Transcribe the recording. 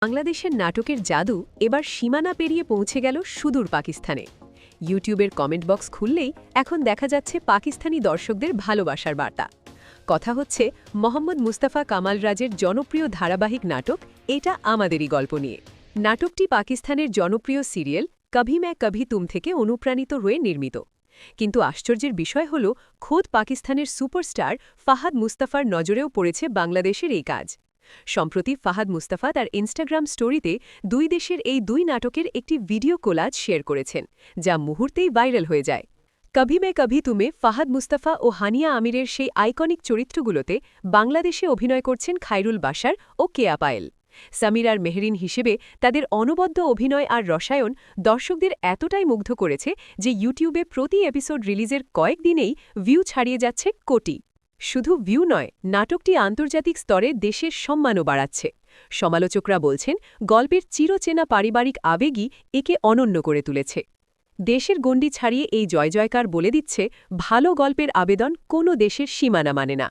বাংলাদেশের নাটকের জাদু এবার সীমানা পেরিয়ে পৌঁছে গেল সুদূর পাকিস্তানে। ইউটিউবের কমেন্ট বক্স খুললেই এখন দেখা যাচ্ছে পাকিস্তানি দর্শকদের ভালোবাসার বার্তা। কথা হচ্ছে মোহাম্মদ মুস্তাফা কামাল রাজের জনপ্রিয় ধারাবাহিক নাটক এটা আমাদেরই গল্প নিয়ে। নাটকটি পাকিস্তানের জনপ্রিয় সিরিয়াল কভি मैं কভি তুম থেকে অনুপ্রাণিত হয়ে নির্মিত। কিন্তু আশ্চর্যের বিষয় হল খোদ পাকিস্তানের সুপারস্টার ফাহাদ মুস্তাফার নজরেও পড়েছে বাংলাদেশের এই কাজ। সম্প্রতি ফাহাদ মুস্তাফা তার ইনস্টাগ্রাম স্টোরিতে দুই দেশের এই দুই নাটকের একটি ভিডিও কোলাজ শেয়ার করেছেন, যা মুহূর্তেই ভাইরাল হয়ে যায়। কভি मैं কভি তুমে ফাহাদ মুস্তাফা ও হানিয়া আমিরের সেই আইকনিক চরিত্রগুলোতে বাংলাদেশে অভিনয় করছেন খায়রুল বাশার ও কেয়া পায়েল। সামির আর মেহরিন হিসেবে তাদের অনবদ্য অভিনয় আর রসায়ন দর্শকদের এতটাই মুগ্ধ করেছে যে ইউটিউবে প্রতি এপিসোড রিলিজের কয়েকদিনেই ভিউ ছাড়িয়ে যাচ্ছে কোটি। শুধু ভিউ নয়, নাটকটি আন্তর্জাতিক স্তরে দেশের সম্মানও বাড়াচ্ছে। সমালোচকরা বলছেন গল্পের চিরচেনা পারিবারিক আবেগই একে অনন্য করে তুলেছে। দেশের গণ্ডি ছাড়িয়ে এই জয়জয়কার বলে দিচ্ছে ভালো গল্পের আবেদন কোনো দেশের সীমানা মানে না।